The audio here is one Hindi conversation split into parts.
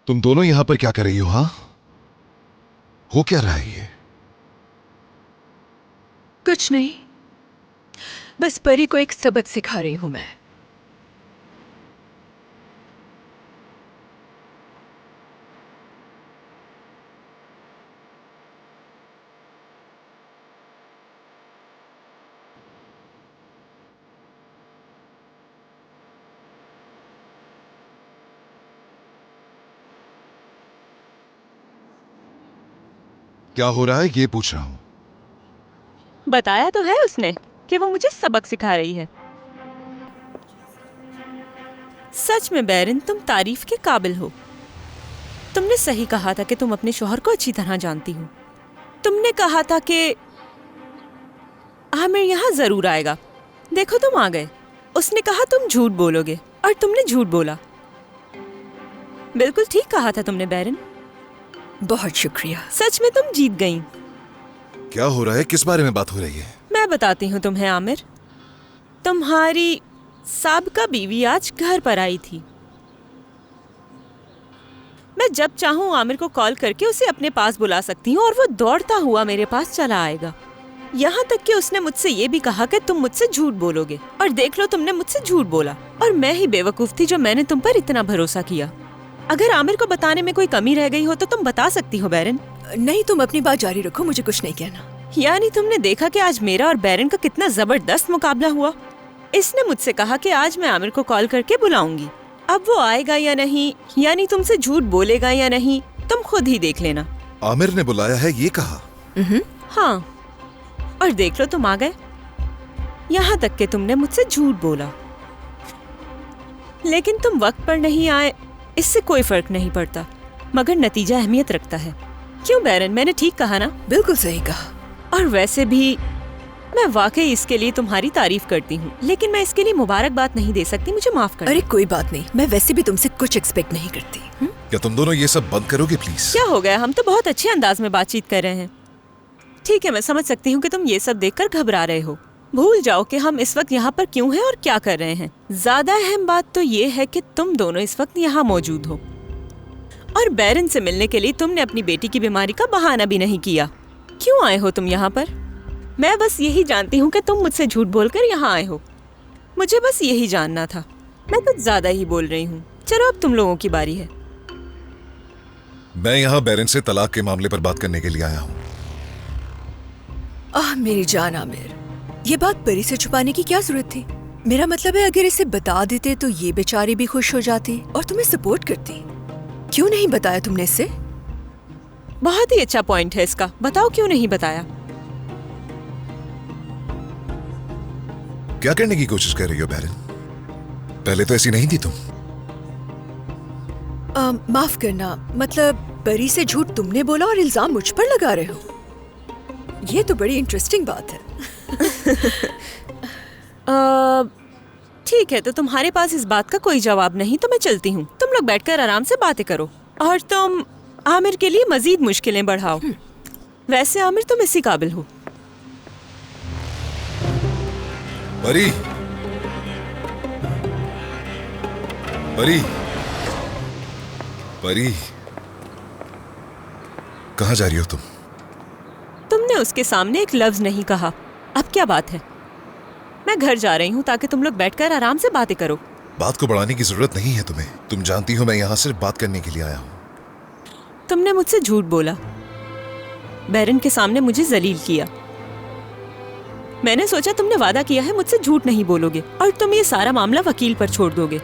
तुम दोनों यहां पर क्या कर रही हो? हाँ, हो क्या रहा है ये? कुछ नहीं, बस परी को एक सबक सिखा रही हूं मैं। क्या हो रहा है ये पूछ रहा हूं। बताया तो है उसने कि वो मुझे सबक सिखा रही है। सच में बैरन, तुम तारीफ के काबिल हो। तुमने सही कहा था कि तुम अपने शौहर को अच्छी तरह जानती हो। तुमने कहा था कि आमिर यहाँ जरूर आएगा। देखो तुम आ गए। उसने कहा तुम झूठ बोलोगे और तुमने झूठ बोला। बिल्कुल ठीक कहा था तुमने बैरन। बहुत शुक्रिया। सच में तुम जीत गई। क्या हो रहा है? किस बारे में बात हो रही है? मैं बताती हूँ तुम्हें आमिर। तुम्हारी साबका बीवी आज घर पर आई थी। मैं जब चाहूँ आमिर को कॉल करके उसे अपने पास बुला सकती हूँ और वो दौड़ता हुआ मेरे पास चला आएगा। यहाँ तक कि उसने मुझसे ये भी कहा कि तुम मुझसे झूठ बोलोगे, और देख लो तुमने मुझसे झूठ बोला। और मैं ही बेवकूफ थी जो मैंने तुम पर इतना भरोसा किया। अगर आमिर को बताने में कोई कमी रह गई हो तो तुम बता सकती हो बैरन। नहीं, तुम अपनी बात जारी रखो, मुझे कुछ नहीं कहना। यानी तुमने देखा कि आज मेरा और बैरन का कितना जबरदस्त मुकाबला हुआ। इसने मुझसे कहा कि आज मैं आमिर को कॉल करके बुलाऊंगी। अब वो आएगा या नहीं, यानी तुमसे झूठ बोलेगा या नहीं, तुम खुद ही देख लेना। आमिर ने बुलाया है ये कहा? हाँ, और देख लो तुम आ गए। यहाँ तक कि तुमने मुझसे झूठ बोला, लेकिन तुम वक्त पर नहीं आए, इससे कोई फर्क नहीं पड़ता, मगर नतीजा अहमियत रखता है। क्यों बैरन, मैंने ठीक कहा ना? बिल्कुल सही कहा। और वैसे भी मैं वाकई इसके लिए तुम्हारी तारीफ करती हूँ, लेकिन मैं इसके लिए मुबारकबाद नहीं दे सकती, मुझे माफ कर। अरे कोई बात नहीं, मैं वैसे भी तुमसे कुछ एक्सपेक्ट नहीं करती। क्या तुम दोनों ये सब बंद करोगे प्लीज? क्या हो गया? हम तो बहुत अच्छे अंदाज में बातचीत कर रहे हैं। ठीक है, मैं समझ सकती हूँ कि तुम ये सब देखकर घबरा रहे हो। भूल जाओ कि हम इस वक्त यहाँ पर क्यों हैं और क्या कर रहे हैं। ज्यादा अहम बात तो ये है कि तुम दोनों इस वक्त यहाँ मौजूद हो, और बैरन से मिलने के लिए तुमने अपनी बेटी की बीमारी का बहाना भी नहीं किया। क्यों आए हो तुम यहाँ पर? मैं बस यही जानती हूँ कि तुम मुझसे झूठ बोलकर यहाँ आए हो। मुझे बस यही जानना था। मैं कुछ ज्यादा ही बोल रही हूँ। चलो अब तुम लोगों की बारी है। मैं यहाँ बैरन से तलाक के मामले पर बात करने के लिए आया हूँ। मेरी जान आमिर, ये बात परी से छुपाने की क्या जरूरत थी? मेरा मतलब है, अगर इसे बता देते तो ये बेचारी भी खुश हो जाती और तुम्हें सपोर्ट करती। क्यों नहीं बताया तुमने इसे? बहुत ही अच्छा पॉइंट है इसका। बताओ क्यों नहीं बताया? क्या करने की कोशिश कर रही हो बैरन? पहले तो ऐसी नहीं थी तुम। माफ करना, मतलब परी से झूठ तुमने बोला और इल्जाम मुझ पर लगा रहे हो। ये तो बड़ी इंटरेस्टिंग बात है। ठीक है, तो तुम्हारे पास इस बात का कोई जवाब नहीं तो मैं चलती हूँ। तुम लोग बैठकर आराम से बातें करो और तुम आमिर के लिए मजीद मुश्किलें बढ़ाओ। वैसे आमिर तुम इसी काबिल हो। परी, परी, परी, कहाँ जा रही हो तुम? तुमने उसके सामने एक लफ्ज नहीं कहा। अब क्या बात है? मैं घर जा रही हूँ ताकि तुम लोग बैठकर आराम से बातें करो। बात को बढ़ाने की जरूरत नहीं है तुम्हें। तुम जानती हो मैं यहाँ सिर्फ बात करने के लिए आया हूँ। तुमने मुझसे झूठ बोला, बैरन के सामने मुझे जलील किया। मैंने सोचा तुमने वादा किया है मुझसे झूठ नहीं बोलोगे और तुम ये सारा मामला वकील पर छोड़ दोगे।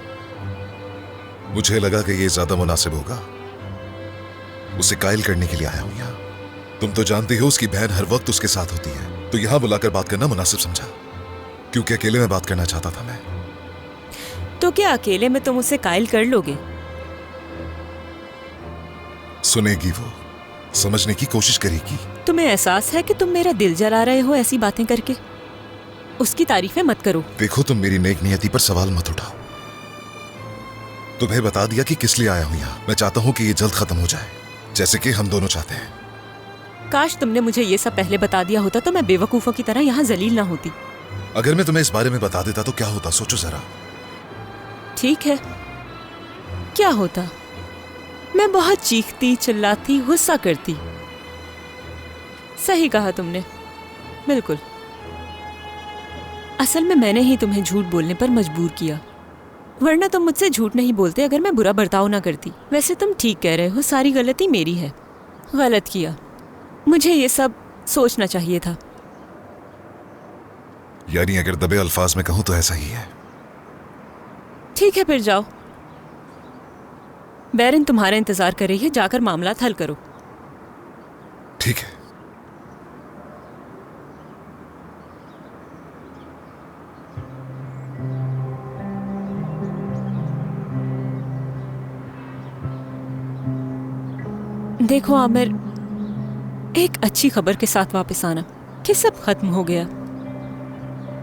मुझे लगा कि ये ज्यादा मुनासिब होगा। उसे कायल करने के लिए आया हूँ यहाँ। तुम तो जानती हो उसकी बहन हर वक्त उसके साथ होती है, तो यहाँ बुलाकर बात करना मुनासिब समझा, क्योंकि अकेले में बात करना चाहता था मैं। तो क्या अकेले में तुम उसे कायल कर लोगे? सुनेगी वो, समझने की कोशिश करेगी। तुम्हें एहसास है कि तुम मेरा दिल जला रहे हो ऐसी बातें करके? उसकी तारीफें मत करो। देखो, तुम मेरी नेक नियति पर सवाल मत उठाओ। तुम्हें बता दिया कि किस लिए आया हूं यहाँ। मैं चाहता हूँ कि ये जल्द खत्म हो जाए, जैसे कि हम दोनों चाहते हैं। काश तुमने मुझे ये सब पहले बता दिया होता तो मैं बेवकूफों की तरह यहाँ जलील ना होती। अगर मैं तुम्हें इस बारे में बता देता तो क्या होता, सोचो जरा। ठीक है, क्या होता? मैं बहुत चीखती, चिल्लाती, गुस्सा करती। सही कहा तुमने, बिल्कुल। असल में मैंने ही तुम्हें झूठ बोलने पर मजबूर किया, वरना तुम मुझसे झूठ नहीं बोलते अगर मैं बुरा बर्ताव ना करती। वैसे तुम ठीक कह रहे हो, सारी गलती मेरी है। गलत किया, मुझे ये सब सोचना चाहिए था। यानी अगर दबे अल्फाज में कहूं तो ऐसा ही है। ठीक है, फिर जाओ। बैरन तुम्हारा इंतजार कर रही है, जाकर मामला हल करो। ठीक है। देखो आमिर, एक अच्छी खबर के साथ वापस आना कि सब खत्म हो गया।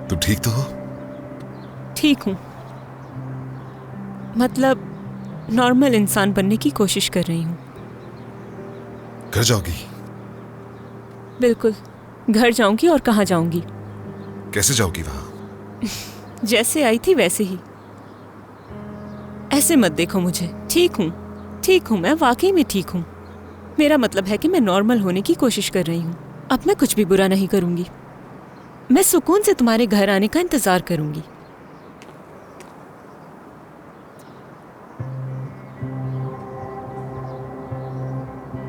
तुम ठीक तो हो? ठीक हूँ, मतलब नॉर्मल इंसान बनने की कोशिश कर रही हूँ। घर जाओगी? बिल्कुल, घर जाऊंगी। और कहाँ जाऊंगी? कैसे जाओगी वहां? जैसे आई थी वैसे ही। ऐसे मत देखो मुझे। ठीक हूँ, मैं वाकई में ठीक हूँ। मेरा मतलब है कि मैं नॉर्मल होने की कोशिश कर रही हूँ। अब मैं कुछ भी बुरा नहीं करूंगी। मैं सुकून से तुम्हारे घर आने का इंतजार करूंगी।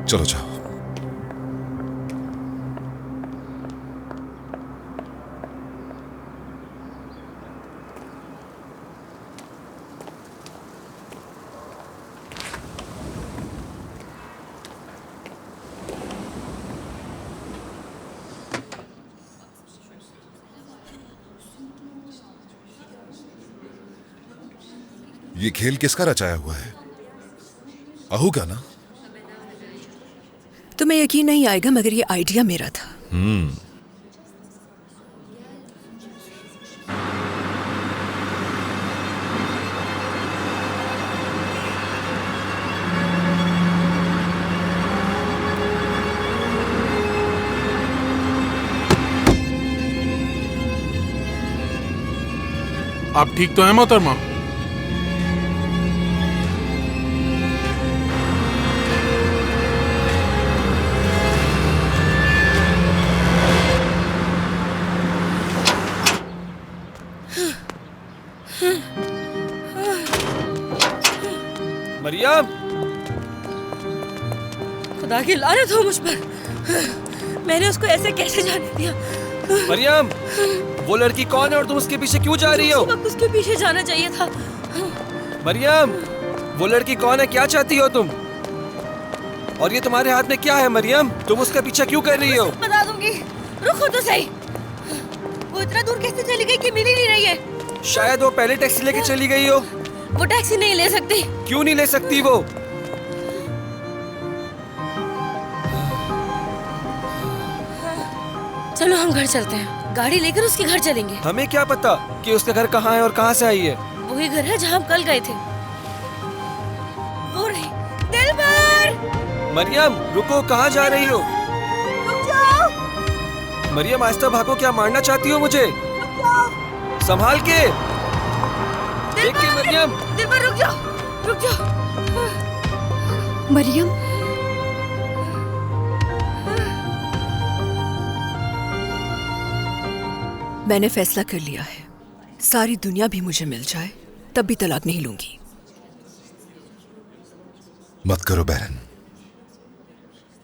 चलो जाओ। ये खेल किसका रचाया हुआ है? आहू का ना? तुम्हें यकीन नहीं आएगा मगर ये आइडिया मेरा था। आप ठीक तो हैं मोहतरमा? मरियम, खुदा की लानत हो मुझ पर। मैंने उसको ऐसे कैसे जाने दिया? मरियम, वो लड़की कौन है और तुम उसके पीछे क्यों जा रही हो? उसी वक्त उसके पीछे जाना चाहिए था। मरियम, वो लड़की कौन है? क्या चाहती हो तुम? और ये तुम्हारे हाथ में क्या है मरियम? तुम उसका पीछा क्यों कर रही हो? बता दूंगी, रुको तो सही। वो इतना दूर कैसे चली गई कि मिल ही नहीं रही है? शायद वो पहले टैक्सी लेके चली गई हो। वो टैक्सी नहीं ले सकती। क्यों नहीं ले सकती वो? चलो हम घर चलते हैं, गाड़ी लेकर उसके घर चलेंगे। हमें क्या पता कि उसका घर कहाँ है और कहाँ से आई है। वही घर है जहाँ हम कल गए थे। वो रही दिलबर। मरियम रुको, कहाँ जा रही हो? रुक जाओ। मरियम आहिस्ता भागो, क्या मारना चाहती हो मुझे? रुक जाओ। संभाल के। देख के मरियम। दिलबर रुक जाओ, रुक जाओ। मरियम, मैंने फैसला कर लिया है, सारी दुनिया भी मुझे मिल जाए तब भी तलाक नहीं लूंगी। मत करो बैरन,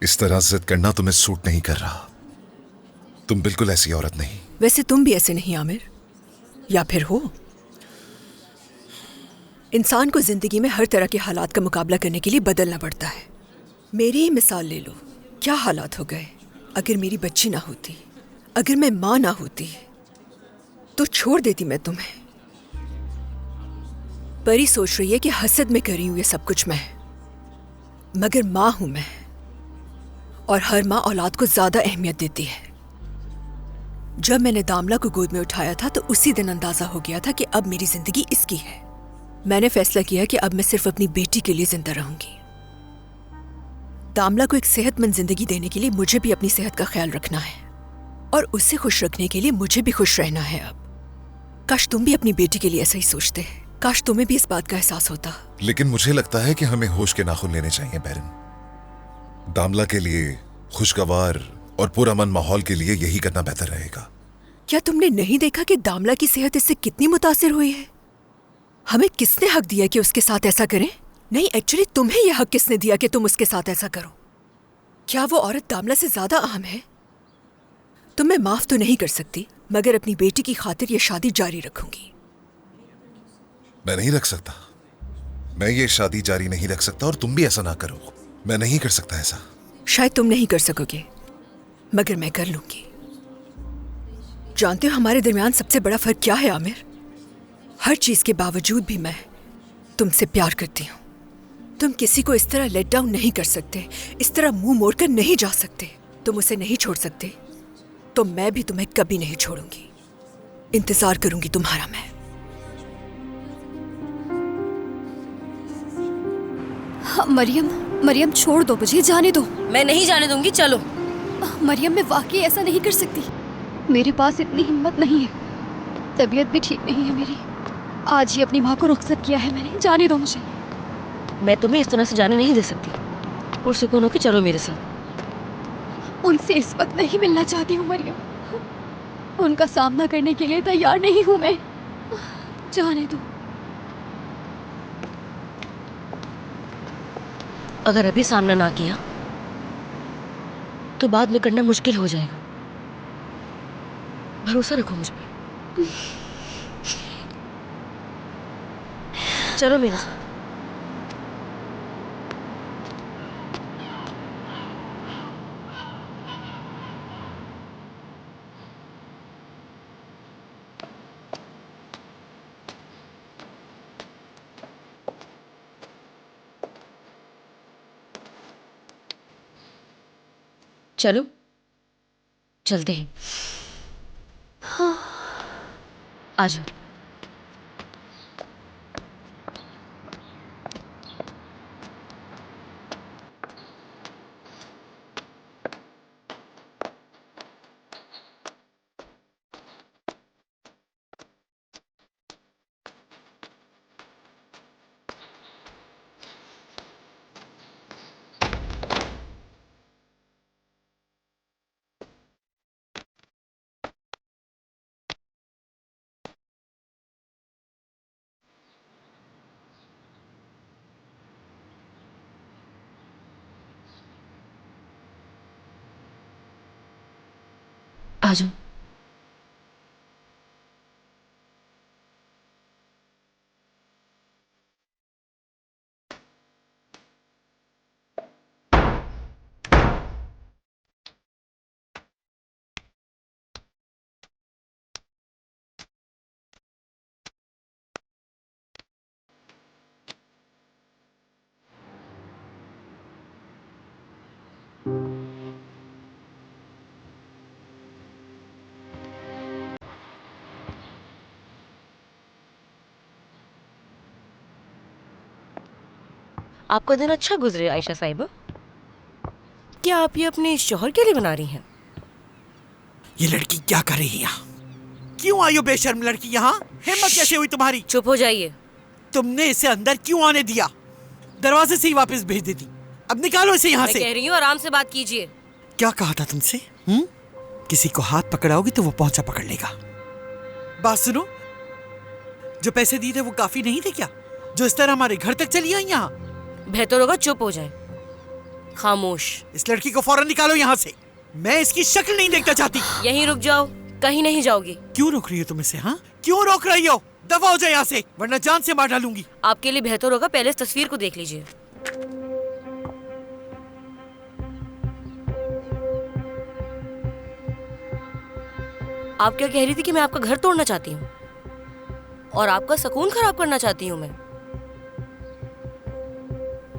इस तरह जिद करना तुम्हें सूट नहीं कर रहा। तुम बिल्कुल ऐसी औरत नहीं। वैसे तुम भी ऐसे नहीं आमिर, या फिर हो? इंसान को जिंदगी में हर तरह के हालात का मुकाबला करने के लिए बदलना पड़ता है। मेरी ही मिसाल ले लो, क्या हालात हो गए। अगर मेरी बच्ची ना होती, अगर मैं माँ ना होती तो छोड़ देती मैं तुम्हें। परी सोच रही है कि हसद में कर रही हूं ये सब कुछ मैं, मगर माँ हूं मैं, और हर माँ औलाद को ज्यादा अहमियत देती है। जब मैंने दामला को गोद में उठाया था तो उसी दिन अंदाजा हो गया था कि अब मेरी जिंदगी इसकी है। मैंने फैसला किया कि अब मैं सिर्फ अपनी बेटी के लिए जिंदा रहूंगी। दामला को एक सेहतमंद जिंदगी देने के लिए मुझे भी अपनी सेहत का ख्याल रखना है, और उसे खुश रखने के लिए मुझे भी खुश रहना है। अब काश तुम भी अपनी बेटी के लिए ऐसा ही सोचते। काश तुम्हें भी इस बात का एहसास होता। लेकिन मुझे लगता है कि हमें होश के नाखून लेने चाहिए बैरन। दामला के लिए खुशगवार और पुरअमन माहौल के लिए यही करना बेहतर रहेगा। क्या तुमने नहीं देखा कि दामला की सेहत इससे कितनी मुतासिर हुई है? हमें किसने हक दिया कि उसके साथ ऐसा करें? नहीं, एक्चुअली तुम्हें यह हक किसने दिया कि तुम उसके साथ ऐसा करो? क्या वो औरत दामला से ज्यादा अहम है? तुम मैं माफ तो नहीं कर सकती, मगर अपनी बेटी की खातिर ये शादी जारी रखूंगी। मैं नहीं रख सकता। मैं ये शादी जारी नहीं रख सकता और तुम भी ऐसा ना करो। मैं नहीं कर सकता ऐसा। शायद तुम नहीं कर सकोगे, मगर मैं कर लूंगी। जानते हो हमारे दरमियान सबसे बड़ा फर्क क्या है आमिर? हर चीज के बावजूद भी मैं तुमसे प्यार करती हूँ। तुम किसी को इस तरह लेट डाउन नहीं कर सकते, इस तरह मुंह मोड़कर नहीं जा सकते। तुम उसे नहीं छोड़ सकते, तो मैं भी तुम्हें कभी नहीं छोड़ूंगी। इंतजार करूंगी तुम्हारा मैं। हाँ, मरियम छोड़ दो, मुझे जाने दो। मैं नहीं जाने दूंगी, चलो। मरियम, मैं वाकई ऐसा नहीं कर सकती। मेरे पास इतनी हिम्मत नहीं है। तबीयत भी ठीक नहीं है मेरी। आज ही अपनी माँ को रुखसत किया है मैंने। जाने दो मुझे। मैं तुम्हें इस तरह से जाने नहीं दे सकती। पुरसुकून होकर चलो मेरे साथ। उनसे इस वक्त नहीं मिलना चाहती हूँ मरियम। उनका सामना करने के लिए तैयार नहीं हूँ मैं। जाने दो। अगर अभी सामना ना किया तो बाद में करना मुश्किल हो जाएगा। भरोसा रखो मुझ पे। चलो मेरे साथ। चलो चलते हैं। हाँ। आ जाओ। आ जाओ। आपका दिन अच्छा गुजरे आयशा साहिबा। क्या आप ये अपने शौहर के लिए बना रही हैं? ये लड़की क्या कर रही है यहाँ? क्यों आई हो बेशर्म लड़की यहाँ? हिम्मत कैसे हुई तुम्हारी? चुप हो जाइए। तुमने इसे अंदर क्यों आने दिया? दरवाजे से ही वापस भेज देती। अब निकालो इसे यहाँ मैं से। कह रही हूँ आराम से बात कीजिए। क्या कहा था तुमसे? किसी को हाथ पकड़ाओगी तो वो पहुंचा पकड़ लेगा। बात सुनो, जो पैसे दिए थे वो काफी नहीं थे क्या, जो इस तरह हमारे घर तक चली आई यहाँ? बेहतर होगा चुप हो जाए, खामोश। इस लड़की को फौरन निकालो यहाँ से। मैं इसकी शक्ल नहीं देखना चाहती। यहीं रुक जाओ, कहीं नहीं जाओगी। क्यों रोक रही हो तुम इसे? हाँ, क्यों रोक रही हो? दफा हो जाए यहाँ से, वरना जान से मार डालूंगी। आपके लिए बेहतर होगा पहले इस तस्वीर को देख लीजिए। आप क्या कह रही थी कि मैं आपका घर तोड़ना चाहती हूँ और आपका सुकून खराब करना चाहती हूँ मैं?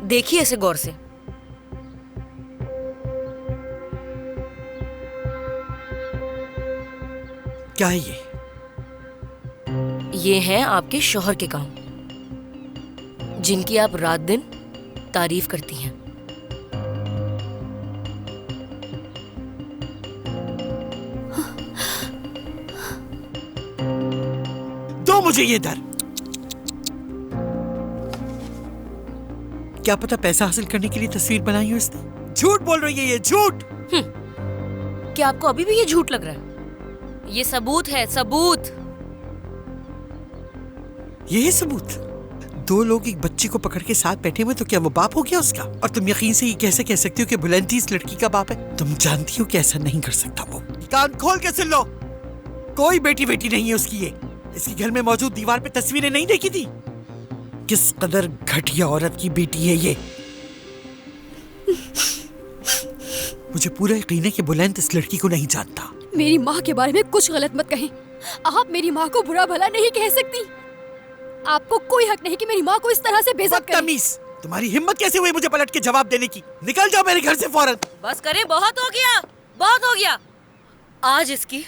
देखिए इसे गौर से। क्या है ये? ये हैं आपके शौहर के काम, जिनकी आप रात दिन तारीफ करती हैं। दो मुझे ये दर। क्या पता पैसा हासिल करने के लिए तस्वीर बनाई हो इसने। झूठ बोल रही है ये, झूठ। क्या आपको अभी भी ये झूठ लग रहा है? ये सबूत है, सबूत। यही सबूत? दो लोग एक बच्चे को पकड़ के साथ बैठे हुए, तो क्या वो बाप हो गया उसका? और तुम यकीन से ये कैसे कह सकती हो कि बुलंदी इस लड़की का बाप है? तुम जानती हो कि ऐसा नहीं कर सकता वो। कान खोल के सुन लो, कोई बेटी बेटी नहीं है उसकी। ये इसके घर में मौजूद दीवार पे तस्वीरें नहीं देखी थी? किस कदर घटिया औरत की बेटी है ये। मुझे पूरा यकीन है कि बुलंद इस लड़की को नहीं जानता। मेरी माँ के बारे में कुछ गलत मत कहें। आप मेरी माँ को बुरा भला नहीं कह सकती। आपको कोई हक नहीं कि मेरी माँ को इस तरह से बेइज्जत करें। बदतमीज, तुम्हारी हिम्मत कैसे हुई मुझे पलट के जवाब देने की? निकल जाओ मेरे घर से फौरन। बस करें, बहुत हो गया, बहुत हो गया। आज इसकी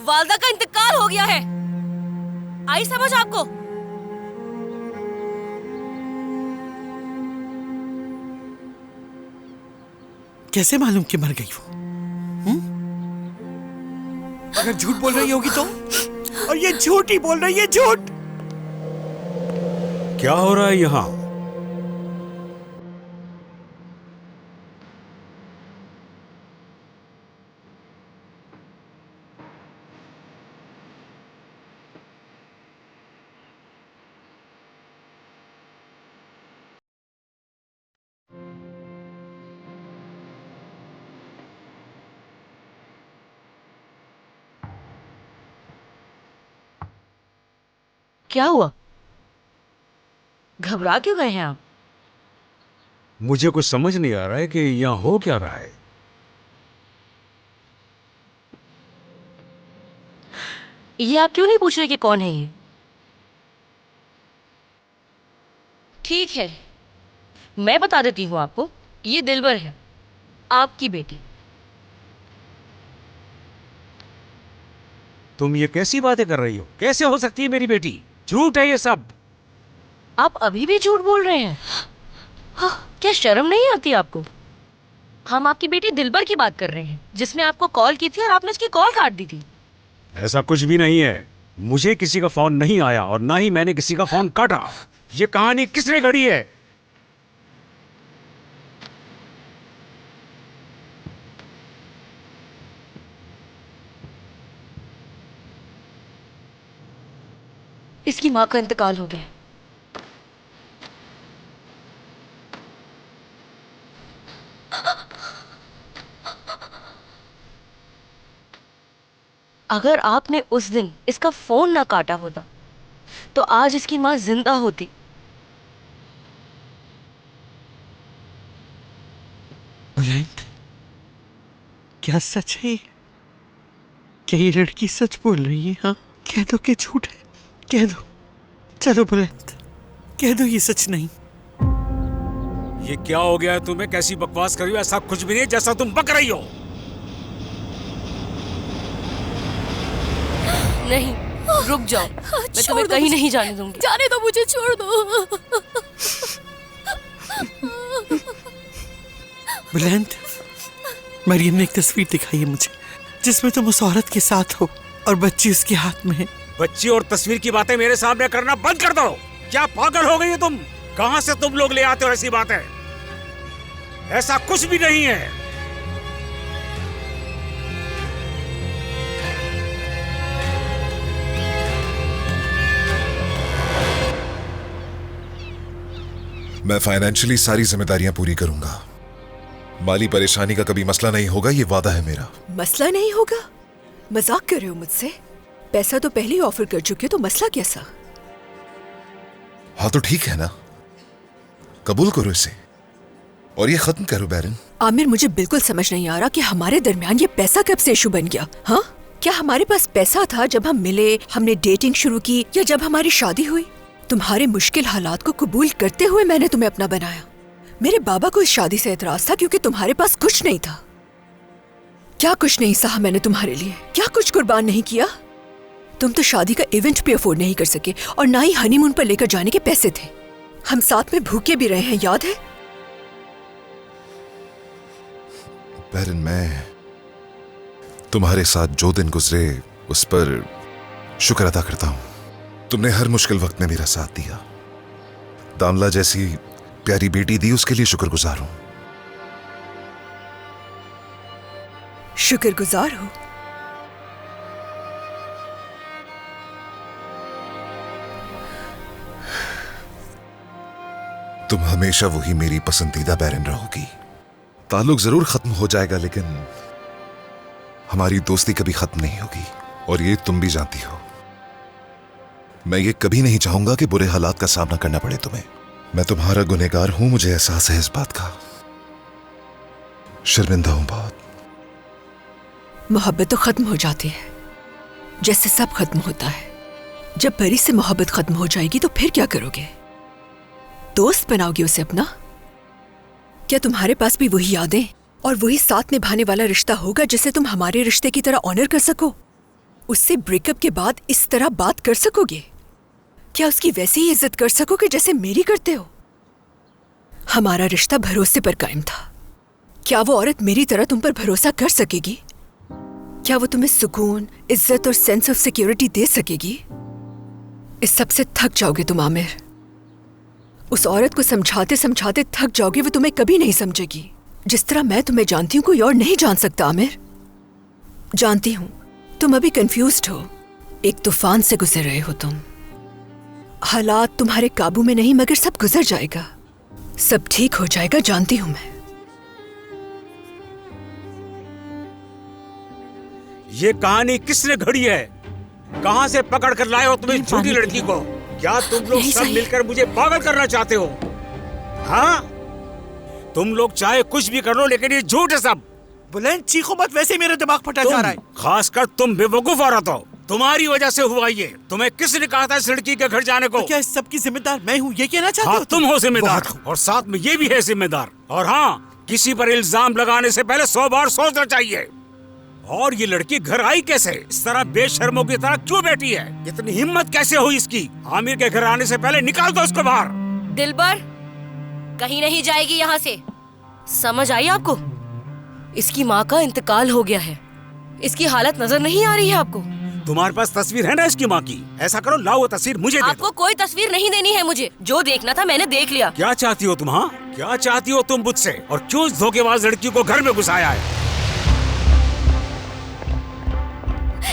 वालदा का इंतकाल हो गया है। आई समझ आपको? कैसे मालूम कि मर गई वो? अगर झूठ बोल रही होगी तो? और ये झूठ ही बोल रही है, झूठ। क्या हो रहा है यहाँ? क्या हुआ? घबरा क्यों गए हैं आप? मुझे कुछ समझ नहीं आ रहा है कि यहाँ हो क्या रहा है। ये आप क्यों नहीं पूछ रहे कि कौन है ये? ठीक है, मैं बता देती हूँ आपको। ये दिलबर है, आपकी बेटी। तुम ये कैसी बातें कर रही हो? कैसे हो सकती है मेरी बेटी? झूठ है ये सब। आप अभी भी झूठ बोल रहे हैं? हाँ, क्या शर्म नहीं आती आपको? हम आपकी बेटी दिलबर की बात कर रहे हैं, जिसने आपको कॉल की थी और आपने उसकी कॉल काट दी थी। ऐसा कुछ भी नहीं है। मुझे किसी का फोन नहीं आया और ना ही मैंने किसी का फोन काटा। ये कहानी किसने गढ़ी है? इसकी माँ का इंतकाल हो गया। अगर आपने उस दिन इसका फोन ना काटा होता तो आज इसकी माँ जिंदा होती। बुलंद, क्या सच है? क्या ये लड़की सच बोल रही है? हाँ, कह दो कि झूठ है, कह दो। चलो बुलंद, कह दो ये सच नहीं। ये क्या हो गया है तुम्हें? कैसी बकवास कर रही हो? ऐसा कुछ भी नहीं जैसा तुम बक रही हो। नहीं, रुक जाओ, मैं तुम्हें कहीं नहीं जाने दूंगी। जाने दो मुझे, छोड़ दो। बुलंद, मरियम ने एक तस्वीर दिखाई है मुझे, जिसमें तुम उस औरत के साथ हो और बच्ची उसके हाथ में है। बच्ची और तस्वीर की बातें मेरे सामने करना बंद कर दो। क्या पागल हो गई हो तुम? कहां से तुम लोग ले आते हो ऐसी बातें? ऐसा कुछ भी नहीं है। मैं फाइनेंशियली सारी जिम्मेदारियां पूरी करूंगा। माली परेशानी का कभी मसला नहीं होगा, ये वादा है मेरा। मसला नहीं होगा? मजाक कर रहे हो मुझसे? पैसा तो पहले ही ऑफर कर चुके हो, तो मसला कैसा? हाँ तो ठीक है ना, कबूल करो इसे और ये खत्म करो बैरन। आमिर, मुझे बिल्कुल समझ नहीं आ रहा कि हमारे दरमियान ये पैसा कब से इशू बन गया। हाँ, क्या हमारे पास पैसा था जब हम मिले, हमने डेटिंग शुरू की, या जब हमारी शादी हुई? तुम्हारे मुश्किल हालात को कबूल करते हुए मैंने तुम्हें अपना बनाया। मेरे बाबा को इस शादी से एतराज था क्योंकि तुम्हारे पास कुछ नहीं था। क्या कुछ नहीं सहा मैंने तुम्हारे लिए? क्या कुछ कुर्बान नहीं किया? तुम तो शादी का इवेंट भी अफोर्ड नहीं कर सके और ना ही हनीमून पर लेकर जाने के पैसे थे। हम साथ में भूखे भी रहे हैं, याद है? बैरन, मैं तुम्हारे साथ जो दिन गुजरे उस पर शुक्र अदा करता हूं। तुमने हर मुश्किल वक्त में मेरा साथ दिया। दामला जैसी प्यारी बेटी दी उसके लिए शुक्रगुजार हूं। शुक्रगुजार हो? तुम हमेशा वही मेरी पसंदीदा बैरन रहोगी। ताल्लुक जरूर खत्म हो जाएगा, लेकिन हमारी दोस्ती कभी खत्म नहीं होगी, और ये तुम भी जानती हो। मैं ये कभी नहीं चाहूंगा कि बुरे हालात का सामना करना पड़े तुम्हें। मैं तुम्हारा गुनहगार हूं, मुझे एहसास है इस बात का। शर्मिंदा हूं बहुत। मोहब्बत तो खत्म हो जाती है, जैसे सब खत्म होता है। जब परी से मोहब्बत खत्म हो जाएगी तो फिर क्या करोगे? दोस्त बनाओगे उसे अपना? क्या तुम्हारे पास भी वही यादें और वही साथ निभाने वाला रिश्ता होगा जिसे तुम हमारे रिश्ते की तरह ऑनर कर सको? उससे ब्रेकअप के बाद इस तरह बात कर सकोगे? क्या उसकी वैसी ही इज्जत कर सकोगे जैसे मेरी करते हो? हमारा रिश्ता भरोसे पर कायम था। क्या वो औरत मेरी तरह तुम पर भरोसा कर सकेगी? क्या वो तुम्हें सुकून, इज्जत और सेंस ऑफ सिक्योरिटी दे सकेगी? इस सब से थक जाओगे तुम आमिर। उस औरत को समझाते समझाते थक जाओगे, वो तुम्हें कभी नहीं समझेगी। जिस तरह मैं तुम्हें जानती हूँ कोई और नहीं जान सकता आमिर। जानती हूँ तुम अभी कंफ्यूज्ड हो, एक तूफान से गुजर रहे हो तुम। हालात तुम्हारे काबू में नहीं, मगर सब गुजर जाएगा, सब ठीक हो जाएगा, जानती हूँ मैं। ये कहानी किसने घड़ी है? कहां से पकड़ कर लाए हो तुम इस झूठी लड़की को? क्या तुम लोग सब मिलकर मुझे पागल करना चाहते हो? हाँ, तुम लोग चाहे कुछ भी कर लो, लेकिन ये झूठ है सब। बुलंद चीखो मत, वैसे मेरा दिमाग फटा जा रहा है। खासकर तुम बेवकूफ औरत हो, तुम्हारी वजह से हुआ ये। तुम्हें किसने कहा था इस लड़की के घर जाने को? तो क्या इस सब की जिम्मेदार मैं हूँ, ये कहना चाहते हाँ, हो? तुम हो जिम्मेदार, और साथ में ये भी है जिम्मेदार। और हाँ, किसी पर इल्जाम लगाने से पहले 100 बार सोचना चाहिए। और ये लड़की घर आई कैसे? इस तरह बेशर्मों की तरह क्यों बैठी है? इतनी हिम्मत कैसे हुई इसकी? आमिर के घर आने से पहले निकाल दो उसको बाहर। दिलबर कहीं नहीं जाएगी यहाँ से, समझ आई आपको? इसकी माँ का इंतकाल हो गया है, इसकी हालत नजर नहीं आ रही है आपको? तुम्हारे पास तस्वीर है ना इसकी माँ की? ऐसा करो, लाओ वो तस्वीर मुझे दे दो। आपको कोई तस्वीर नहीं देनी है मुझे, जो देखना था मैंने देख लिया। क्या चाहती हो तुम? हाँ, क्या चाहती हो तुम मुझसे? और क्यों इस धोखेबाज लड़की को घर में घुसाया है?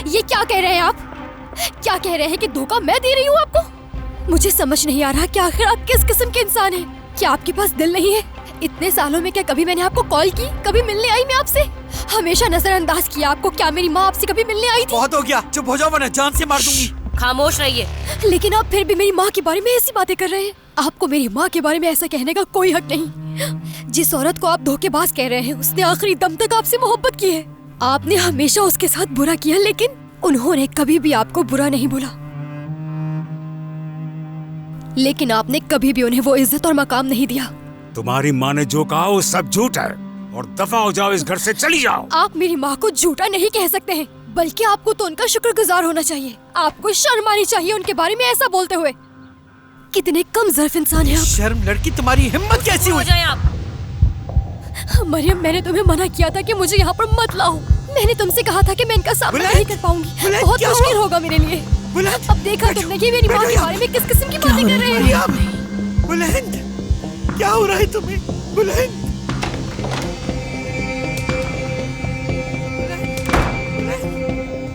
ये क्या कह रहे हैं आप? क्या कह रहे हैं कि धोखा मैं दे रही हूँ आपको? मुझे समझ नहीं आ रहा कि आखिर आप किस किस्म के इंसान हैं। क्या आपके पास दिल नहीं है? इतने सालों में क्या कभी मैंने आपको कॉल की? कभी मिलने आई मैं आपसे? हमेशा नजरअंदाज किया आपको। क्या मेरी माँ आपसे कभी मिलने आई थी? बहुत हो गया, चुप हो जाओ वरना जान से मार दूंगी। खामोश रहिए। लेकिन आप फिर भी मेरी माँ के बारे में ऐसी बातें कर रहे हैं। आपको मेरी माँ के बारे में ऐसा कहने का कोई हक नहीं। जिस औरत को आप धोखेबाज कह रहे हैं, उसने आखिरी दम तक आपसे मोहब्बत की है। आपने हमेशा उसके साथ बुरा किया, लेकिन उन्होंने कभी भी आपको बुरा नहीं बोला। लेकिन आपने कभी भी उन्हें वो इज्जत और मकाम नहीं दिया। तुम्हारी माँ ने जो कहा वो सब झूठ है, और दफा हो जाओ, इस घर से चली जाओ। आप मेरी माँ को झूठा नहीं कह सकते हैं, बल्कि आपको तो उनका शुक्रगुजार होना चाहिए। आपको शर्म आनी चाहिए उनके बारे में ऐसा बोलते हुए। कितने कम ज़र्फ इंसान हैं आप। शर्म लड़की, तुम्हारी हिम्मत कैसी हुई? हो जाए आप। मरियम, मैंने तुम्हें मना किया था कि मुझे यहाँ पर मत लाओ। मैंने तुमसे कहा था कि मैं इनका सामना नहीं कर पाऊंगी, बहुत मुश्किल होगा मेरे लिए। अब देखा तुमने कि मेरी माँ के बारे में किस किस्म की बातें कर रहे हैं। बुलंद, क्या हो रहा है तुम्हें? बुलंद,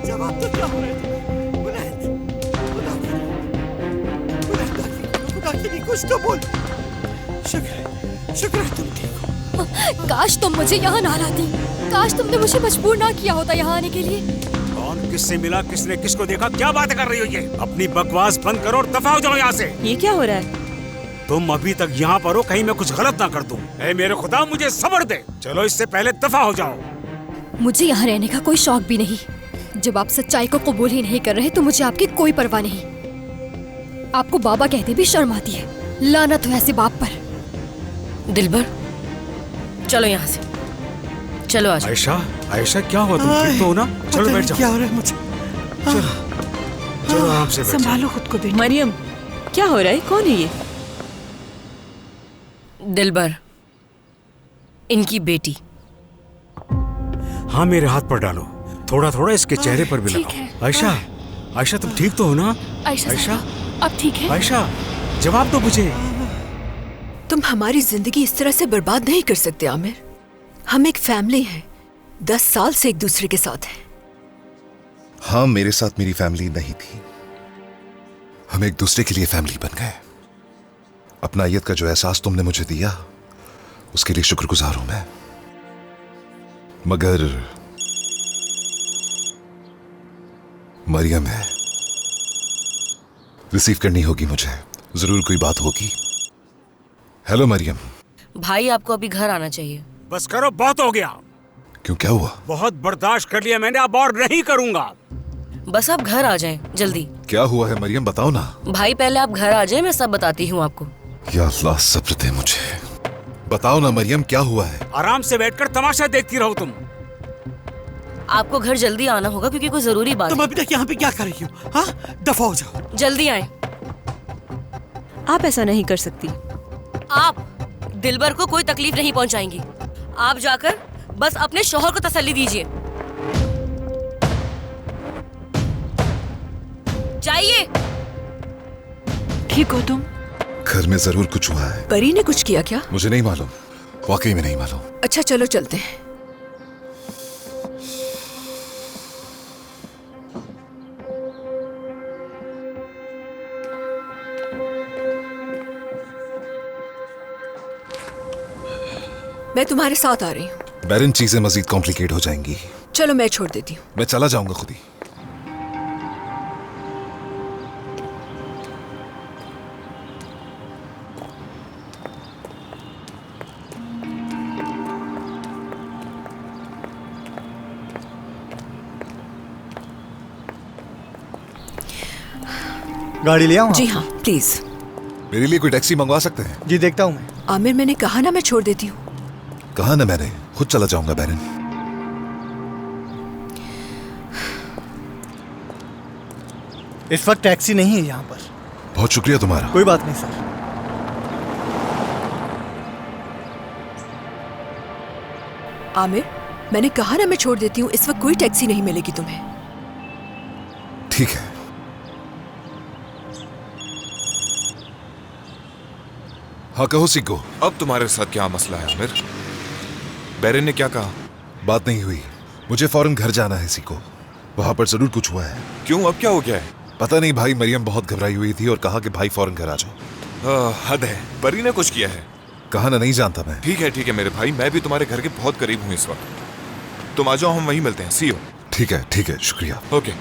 जवाब तो क्या हो रहा है तुम्हें? बुलंद, खुदा के लिए कुछ तो बोल। शुक्र है तुम ठीक हो। काश तुम मुझे यहाँ ना लाती। काश तुमने मुझे मजबूर ना किया होता यहाँ आने के लिए। कौन किससे मिला, किसने किसको देखा, क्या बातें कर रही हो ये? अपनी बकवास बंद करो और दफा हो जाओ यहाँ से। ये क्या हो रहा है? तुम अभी तक यहाँ पर हो, कहीं मैं कुछ गलत ना कर दूं। ऐ मेरे खुदा, मुझे सब्र दे। चलो इससे पहले दफा हो जाओ। मुझे यहाँ रहने का कोई शौक भी नहीं। जब आप सच्चाई को कबूल ही नहीं कर रहे तो मुझे आपकी कोई परवाह नहीं। आपको बाबा कहते भी शर्म आती है। लानत हो ऐसे बाप पर। दिलबर चलो यहाँ से, चलो आज। आयशा, आयशा क्या हुआ? तुम ठीक तो हो ना? चलो बैठ जाओ। क्या हो रहा है मुझे? चलो आराम से बैठ जाओ। संभालो खुद को बेटा। मरियम, क्या हो रहा है? कौन है ये? दिलबर, इनकी बेटी। हाँ, मेरे हाथ पर डालो, थोड़ा थोड़ा इसके चेहरे पर भी लगाओ। आयशा, आयशा तुम ठीक तो हो ना? आयशा, अब ठीक है? आयशा जवाब दो मुझे। तुम हमारी जिंदगी इस तरह से बर्बाद नहीं कर सकते आमिर। हम एक फैमिली हैं, 10 साल से एक दूसरे के साथ हैं। हाँ, मेरे साथ मेरी फैमिली नहीं थी, हम एक दूसरे के लिए फैमिली बन गए। अपनायत का जो एहसास तुमने मुझे दिया उसके लिए शुक्रगुजार हूं मैं। मगर मरियम है, रिसीव करनी होगी मुझे, जरूर कोई बात होगी। हेलो मरियम। भाई आपको अभी घर आना चाहिए। बस करो, बहुत हो गया। क्यों, क्या हुआ? बहुत बर्दाश्त कर लिया मैंने, अब और नहीं करूंगा। बस आप घर आ जाएं जल्दी। क्या हुआ है मरियम, बताओ ना। भाई पहले आप घर आ जाएं, मैं सब बताती हूँ आपको। या अल्लाह, सब्र दे मुझे। बताओ ना मरियम, क्या हुआ है? आराम से बैठकर तमाशा देखती रहो तुम। आपको घर जल्दी आना होगा क्योंकि कोई जरूरी बात तुम है। अभी तक यहाँ पे क्या कर रही हो? हाँ, दफा हो जाओ। जल्दी आए। आप ऐसा नहीं कर सकती। आप दिलबर को कोई तकलीफ नहीं पहुंचाएंगी। आप जाकर बस अपने शौहर को तसल्ली दीजिए। जाइए। ठीक हो तुम? घर में जरूर कुछ हुआ है। परी ने कुछ किया क्या? मुझे नहीं मालूम, वाकई में नहीं मालूम। अच्छा चलो चलते हैं। मैं तुम्हारे साथ आ रही हूँ। बैरन, चीजें मजीद कॉम्प्लिकेट हो जाएंगी। चलो मैं छोड़ देती हूँ। मैं चला जाऊंगा खुद ही। गाड़ी ले आऊं? जी हाँ प्लीज। मेरे लिए कोई टैक्सी मंगवा सकते हैं? जी देखता हूँ मैं। आमिर, मैंने कहा ना मैं छोड़ देती हूँ। कहा ना मैंने, खुद चला जाऊंगा बैरन। इस वक्त टैक्सी नहीं है यहाँ पर। बहुत शुक्रिया तुम्हारा। कोई बात नहीं सर। आमिर, मैंने कहा ना मैं छोड़ देती हूँ, इस वक्त कोई टैक्सी नहीं मिलेगी तुम्हें। ठीक है। हाँ कहो सिक्को। अब तुम्हारे साथ क्या मसला है आमिर? बैरन ने क्या कहा? बात नहीं हुई, मुझे फौरन घर जाना है सिक्को। वहां पर जरूर कुछ हुआ है। क्यों, अब क्या हो गया है? पता नहीं भाई, मरियम बहुत घबराई हुई थी और कहा कि भाई फौरन घर आ जाओ। हद है, परी ने कुछ किया है। कहा ना, नहीं जानता मैं। ठीक है मेरे भाई, मैं भी तुम्हारे घर के बहुत करीब हूँ इस वक्त। तुम आ जाओ, हम वहीं मिलते हैं। सी यू। ठीक है, शुक्रिया। ओके।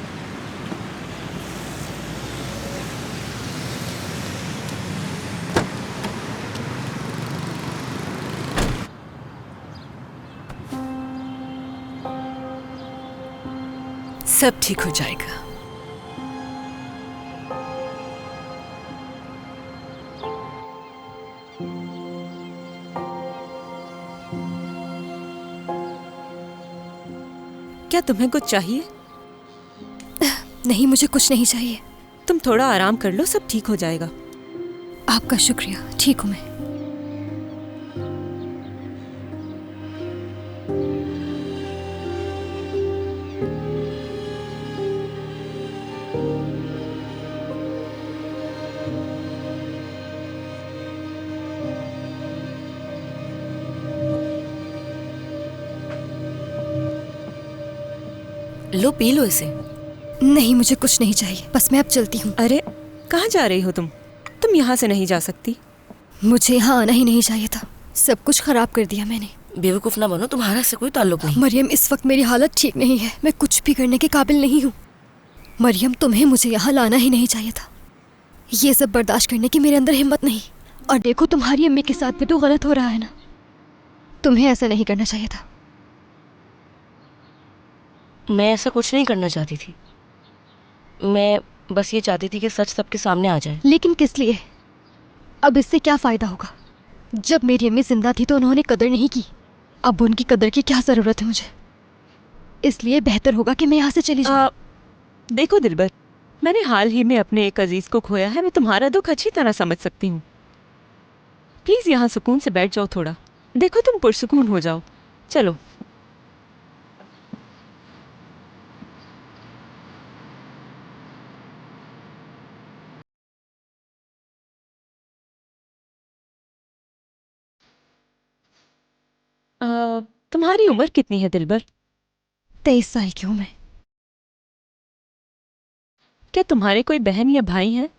सब ठीक हो जाएगा। क्या तुम्हें कुछ चाहिए? नहीं, मुझे कुछ नहीं चाहिए। तुम थोड़ा आराम कर लो, सब ठीक हो जाएगा। आपका शुक्रिया, ठीक हूँ मैं। लो पी लो इसे। नहीं, मुझे कुछ नहीं चाहिए, बस मैं अब चलती हूँ। अरे कहाँ जा रही हो तुम? तुम यहाँ से नहीं जा सकती। मुझे यहाँ आना ही नहीं चाहिए था, सब कुछ खराब कर दिया मैंने। बेवकूफ ना बनो, तुम्हारा इससे कोई ताल्लुक नहीं। मरियम, इस वक्त मेरी हालत ठीक नहीं है, मैं कुछ भी करने के काबिल नहीं हूँ। मरियम, तुम्हें मुझे यहाँ लाना ही नहीं चाहिए था। ये सब बर्दाश्त करने की मेरे अंदर हिम्मत नहीं। और देखो, तुम्हारी अम्मी के साथ भी तो गलत हो रहा है ना। तुम्हें ऐसा नहीं करना चाहिए था। मैं ऐसा कुछ नहीं करना चाहती थी। मैं बस ये चाहती थी कि सच सबके सामने आ जाए। लेकिन किस लिए? अब इससे क्या फायदा होगा? जब मेरी अम्मी जिंदा थी तो उन्होंने कदर नहीं की, अब उनकी कदर की क्या जरूरत है मुझे? इसलिए बेहतर होगा कि मैं यहाँ से चली जाऊँ। देखो दिलबर, मैंने हाल ही में अपने एक अजीज को खोया है। मैं तुम्हारा दुख अच्छी तरह समझ सकती हूँ। प्लीज यहाँ सुकून से बैठ जाओ थोड़ा। देखो तुम पुरसुकून हो जाओ। चलो। तुम्हारी उम्र कितनी है दिलबर? 23 साल की हूँ मैं। क्या तुम्हारे कोई बहन या भाई हैं?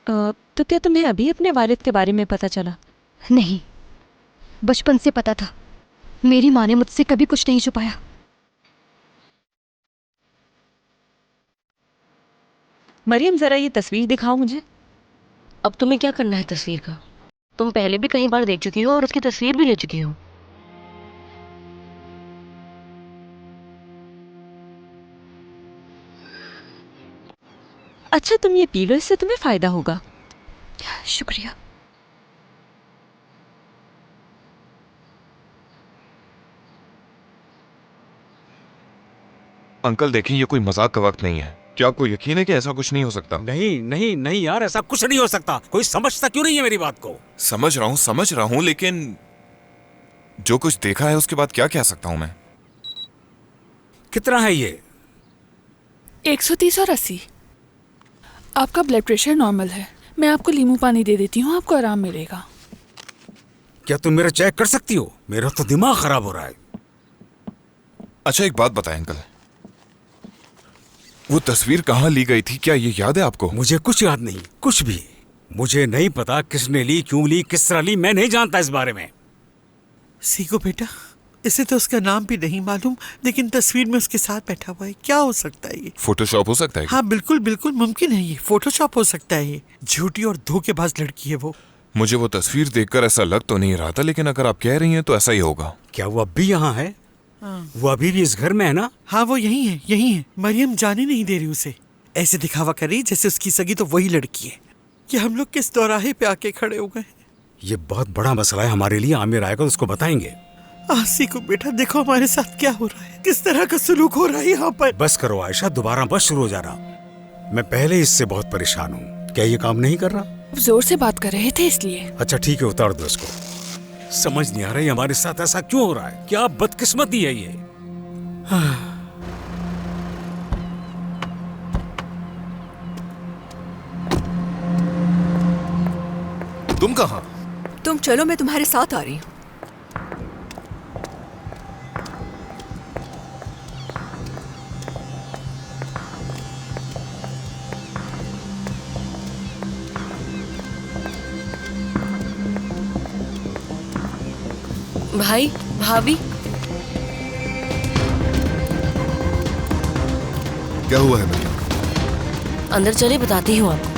तो क्या तुम्हें अभी अपने वालिद के बारे में पता चला? नहीं, बचपन से पता था। मेरी माँ ने मुझसे कभी कुछ नहीं छुपाया। मरियम, जरा ये तस्वीर दिखाओ मुझे। अब तुम्हें क्या करना है तस्वीर का? तुम पहले भी कई बार देख चुकी हो और उसकी तस्वीर भी ले चुकी हो। अच्छा, तुम ये पी लो, इससे तुम्हें फायदा होगा। शुक्रिया। अंकल देखें, ये कोई मजाक का वक्त नहीं है। क्या आपको यकीन है कि ऐसा कुछ नहीं हो सकता? नहीं नहीं नहीं यार, ऐसा कुछ नहीं हो सकता। कोई समझता क्यों नहीं है मेरी बात को? समझ रहा हूँ, लेकिन जो कुछ देखा है उसके बाद क्या कह सकता हूँ मैं? कितना है ये? 130 और 80। आपका ब्लड प्रेशर नॉर्मल है। मैं आपको नींबू पानी दे देती हूँ, आपको आराम मिलेगा। क्या तुम मेरा चेक कर सकती हो? मेरा तो दिमाग खराब हो रहा है। अच्छा, एक बात बताएं अंकल, वो तस्वीर कहाँ ली गई थी? क्या ये याद है आपको? मुझे कुछ याद नहीं, कुछ भी। मुझे नहीं पता किसने ली, क्यों ली, किस तरह ली। मैं नहीं जानता इस बारे में। सीखो बेटा, इसे तो उसका नाम भी नहीं मालूम, लेकिन तस्वीर में उसके साथ बैठा हुआ है। क्या हो सकता है ये? फोटोशॉप हो सकता है? हाँ बिल्कुल बिल्कुल मुमकिन है, ये फोटोशॉप हो सकता है। ये झूठी और धोखेबाज लड़की है वो। मुझे वो तस्वीर देखकर ऐसा लग तो नहीं रहा था, लेकिन अगर आप कह रही हैं तो ऐसा ही होगा। क्या वो अब भी यहाँ है? वो अभी भी इस घर में है ना? हाँ वो यही है, यही है। मरियम जाने नहीं दे रही उसे। ऐसे दिखावा कर रही जैसे उसकी सगी तो वही लड़की है। कि हम लोग किस दौराहे पे आके खड़े हो गए। ये बहुत बड़ा मसला है हमारे लिए। आमिर आएगा तो उसको बताएंगे। आसी को बेटा, देखो हमारे साथ क्या हो रहा है, किस तरह का सुलूक हो रहा है यहाँ पर। बस करो आयशा, दोबारा बस शुरू हो जाना। मैं पहले इससे बहुत परेशान हूँ। क्या ये काम नहीं कर रहा? जोर से बात कर रहे थे इसलिए। अच्छा ठीक है, उतार दो इसको। समझ नहीं आ रही हमारे साथ ऐसा क्यों हो रहा है। क्या बदकिस्मती है ये। तुम कहाँ? तुम चलो, मैं तुम्हारे साथ आ रही हूँ। भाई, भाभी, क्या हुआ है मरियम? अंदर चले, बताती हूँ आपको।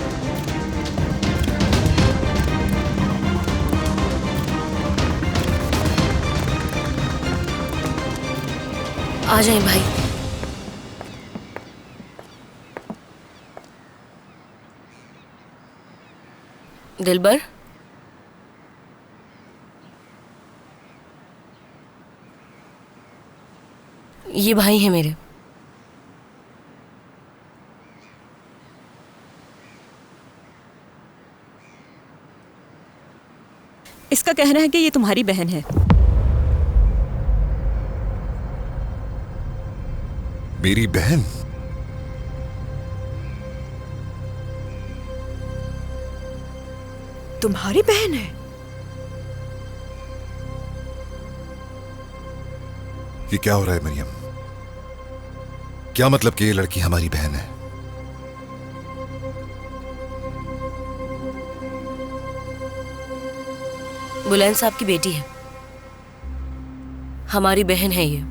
आ जाए भाई। दिलबर, ये भाई है मेरे। इसका कहना है कि ये तुम्हारी बहन है। मेरी बहन? तुम्हारी बहन है? ये क्या हो रहा है मरियम? क्या मतलब कि ये लड़की हमारी बहन है? बुलैन साहब की बेटी है, हमारी बहन है ये।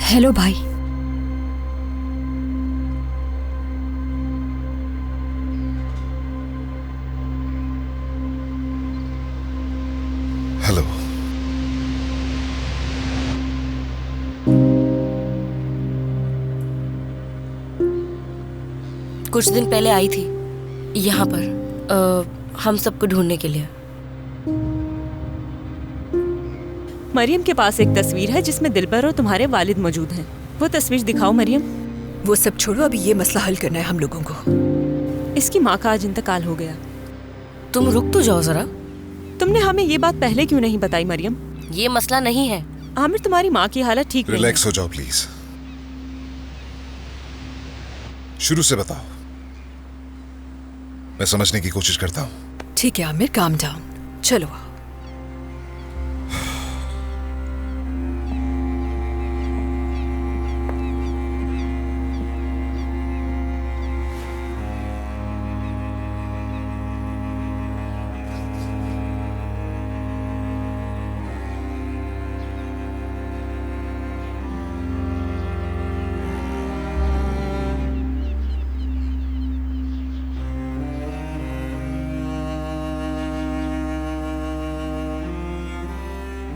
हेलो भाई। हेलो। कुछ दिन पहले आई थी यहाँ पर हम सबको ढूंढने के लिए। मरियम के पास एक तस्वीर है जिसमें दिलबर और तुम्हारे वालिद मौजूद हैं। वो तस्वीर दिखाओ मरियम। वो सब छोड़ो, अभी ये मसला हल करना है हम लोगों को। इसकी माँ का आज इंतकाल हो गया। तुम रुक तो जाओ जरा। तुमने हमें ये बात पहले क्यों नहीं बताई मरियम? ये मसला नहीं है। आमिर, तुम्हारी माँ की हालत ठीक नहीं है। रिलैक्स हो जाओ प्लीज। शुरू से बताओ, मैं समझने की कोशिश करता हूं। ठीक है आमिर, काम डाउन, चलो आओ।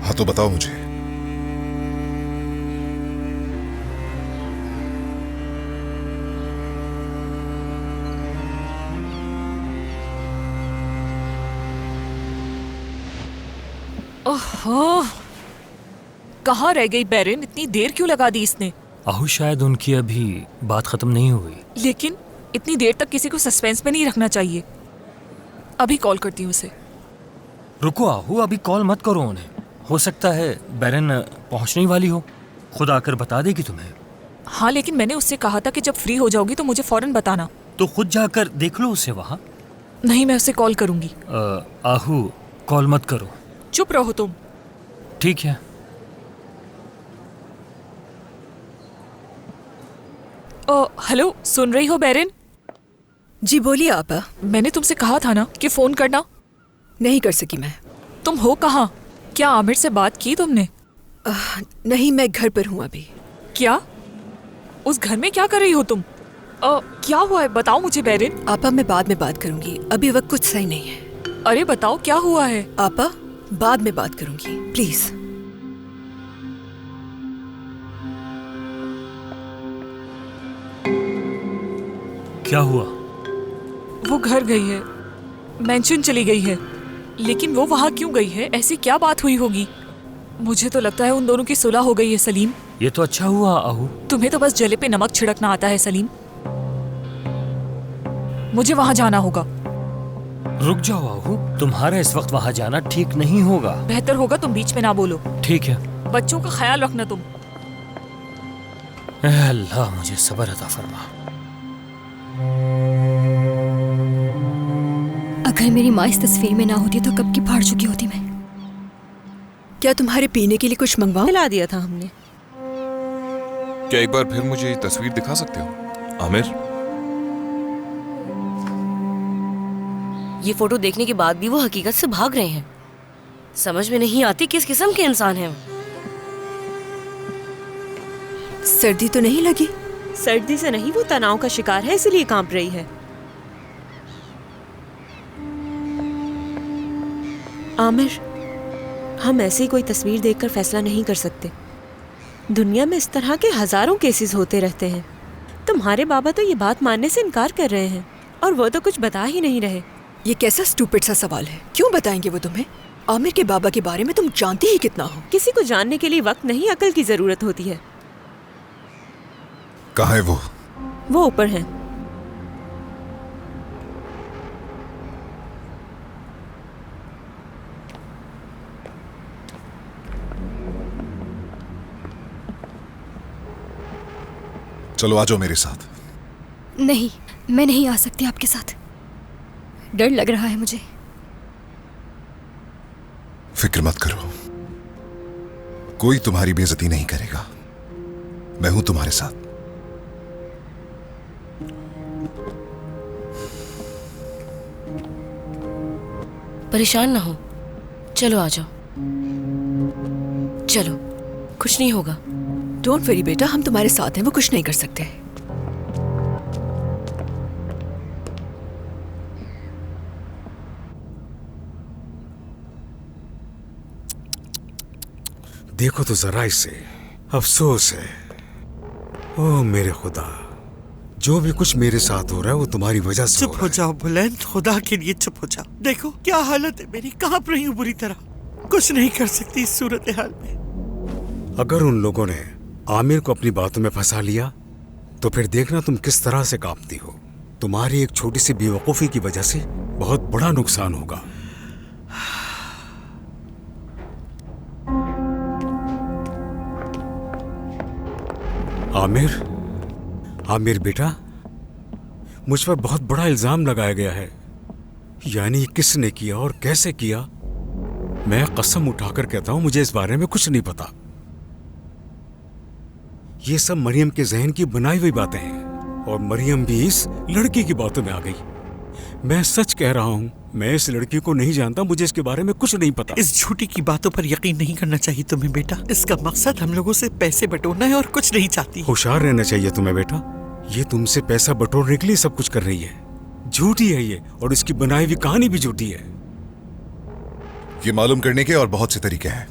हाँ तो बताओ मुझे, ओहो, कहाँ रह गई बैरन? इतनी देर क्यों लगा दी इसने? आहू शायद उनकी अभी बात खत्म नहीं हुई। लेकिन इतनी देर तक किसी को सस्पेंस में नहीं रखना चाहिए। अभी कॉल करती हूँ उसे। रुको आहू, अभी कॉल मत करो उन्हें। हो सकता है बैरन पहुंचने ही वाली हो, खुद आकर बता देगी तुम्हें। हाँ लेकिन मैंने उससे कहा था कि जब फ्री हो जाओगी तो मुझे फौरन बताना। तो खुद जाकर देख लो उसे वहाँ। नहीं, मैं उसे कॉल करूंगी। आहू कॉल मत करो। चुप रहो तुम। ठीक है। हेलो, सुन रही हो बैरन? जी बोलिए आपा। मैंने तुमसे कहा था ना कि फोन करना। नहीं कर सकी मैं। तुम हो कहाँ? क्या आमिर से बात की तुमने? नहीं, मैं घर पर हूँ अभी। क्या? उस घर में क्या कर रही हो तुम? क्या हुआ है बताओ मुझे बैरन। आपा मैं बाद में बात करूंगी, अभी वक्त कुछ सही नहीं है। अरे बताओ क्या हुआ है? आपा बाद में बात करूंगी, प्लीज। क्या हुआ? वो घर गई है, मेंशन चली गई है। लेकिन वो वहाँ क्यों गई है? ऐसी क्या बात हुई होगी? मुझे तो लगता है उन दोनों की सुलह हो गई है सलीम। ये तो अच्छा हुआ आहू। तुम्हें तो बस जले पे नमक छिड़कना आता है सलीम। मुझे वहाँ जाना होगा। रुक जाओ आहू, तुम्हारा इस वक्त वहाँ जाना ठीक नहीं होगा। बेहतर होगा तुम बीच में ना बोलो। ठीक है। बच्चों का ख्याल रखना तुम। ऐ अल्लाह मुझे सब्र अता फरमा। अगर मेरी माँ इस तस्वीर में ना होती तो कब की फाड़ चुकी होती मैं। क्या तुम्हारे पीने के लिए कुछ मंगवाऊं? खिला दिया था हमने। क्या एक बार फिर मुझे ये तस्वीर दिखा सकते हो आमिर? ये फोटो देखने के बाद भी वो हकीकत से भाग रहे हैं। समझ में नहीं आती किस किस्म के इंसान हैं वो। सर्दी तो नहीं लगी? सर्दी से नहीं, वो तनाव का शिकार है इसलिए कांप रही है। आमिर, हम ऐसी कोई तस्वीर देखकर फैसला नहीं कर सकते। दुनिया में इस तरह के हजारों केसेस होते रहते हैं। तुम्हारे बाबा तो ये बात मानने से इनकार कर रहे हैं और वो तो कुछ बता ही नहीं रहे। ये कैसा स्टूपिड सा सवाल है? क्यों बताएंगे वो तुम्हें? आमिर के बाबा के बारे में तुम जानती ही कितना हो। किसी को जानने के लिए वक्त नहीं, अकल की जरूरत होती है। कहाँ है वो? वो ऊपर है। चलो आ जाओ मेरे साथ। नहीं, मैं नहीं आ सकती आपके साथ। डर लग रहा है मुझे। फिक्र मत करो, कोई तुम्हारी बेइज्जती नहीं करेगा। मैं हूं तुम्हारे साथ। परेशान ना हो, चलो आ जाओ। चलो, कुछ नहीं होगा। डोंट वरी बेटा, हम तुम्हारे साथ हैं, वो कुछ नहीं कर सकते। देखो तो जरा इसे, अफसोस है। ओह मेरे खुदा, जो भी कुछ मेरे साथ हो रहा है वो तुम्हारी वजह से चुप हो जाओ बुलंद, खुदा के लिए चुप हो जाओ। देखो क्या हालत है मेरी, कांप रही हूँ बुरी तरह। कुछ नहीं कर सकती इस सूरत हाल में। अगर उन लोगों ने आमिर को अपनी बातों में फंसा लिया तो फिर देखना तुम किस तरह से कांपती हो। तुम्हारी एक छोटी सी बेवकूफी की वजह से बहुत बड़ा नुकसान होगा। आमिर, आमिर बेटा, मुझ पर बहुत बड़ा इल्जाम लगाया गया है। यानी किसने किया और कैसे किया, मैं कसम उठाकर कहता हूं मुझे इस बारे में कुछ नहीं पता। ये सब मरियम के जहन की बनाई हुई बातें हैं और मरियम भी इस लड़की की बातों में आ गई। मैं सच कह रहा हूं, मैं इस लड़की को नहीं जानता, मुझे इसके बारे में कुछ नहीं पता। इस झूठी की बातों पर यकीन नहीं करना चाहिए तुम्हें बेटा। इसका मकसद हम लोगों से पैसे बटोरना है और कुछ नहीं चाहती। होशियार रहना चाहिए तुम्हें बेटा। ये तुमसे पैसा बटोरने के लिए सब कुछ कर रही है। झूठी है ये, और इसकी बनाई हुई कहानी भी झूठी है। ये मालूम करने के और बहुत से तरीके हैं,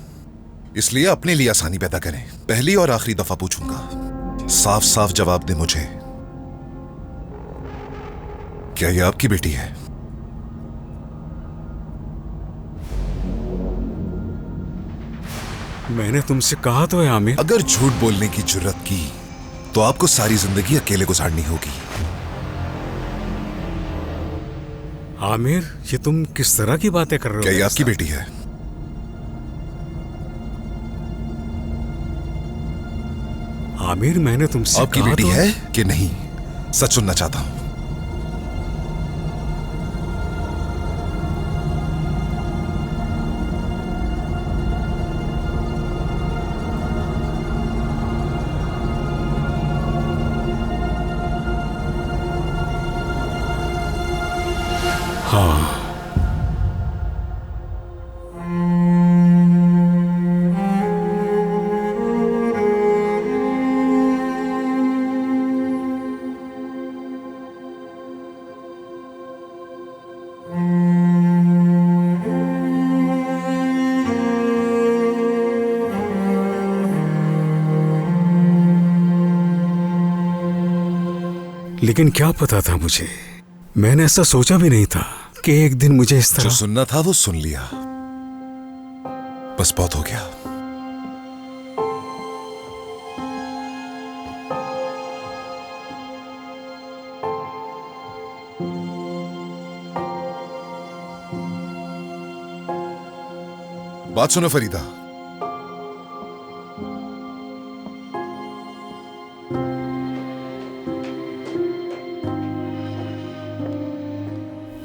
इसलिए अपने लिए आसानी पैदा करें। पहली और आखिरी दफा पूछूंगा, साफ साफ जवाब दे मुझे, क्या ये आपकी बेटी है? मैंने तुमसे कहा तो है आमिर। अगर झूठ बोलने की जुर्रत की तो आपको सारी जिंदगी अकेले गुजारनी होगी। आमिर, ये तुम किस तरह की बातें कर रहे हो? क्या ये आपकी बेटी है? आमिर, मैंने तुमसे आपकी कहा बेटी तो है कि नहीं? सच सुनना चाहता हूं। हाँ। लेकिन क्या पता था मुझे, मैंने ऐसा सोचा भी नहीं था कि एक दिन मुझे इस तरह। जो सुनना था वो सुन लिया, बस बहुत हो गया। बात सुनो फरीदा,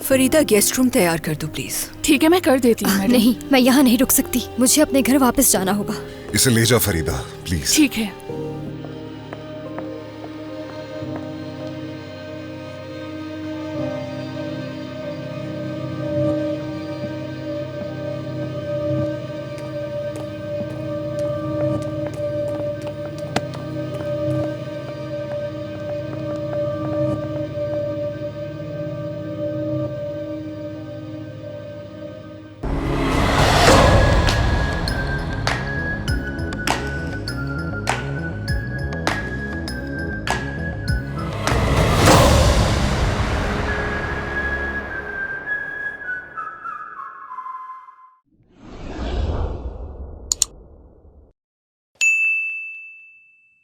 फरीदा गेस्ट रूम तैयार कर दो प्लीज। ठीक है, मैं कर देती हूँ मैडम। नहीं, मैं यहाँ नहीं रुक सकती। मुझे अपने घर वापस जाना होगा। इसे ले जाओ फरीदा प्लीज। ठीक है।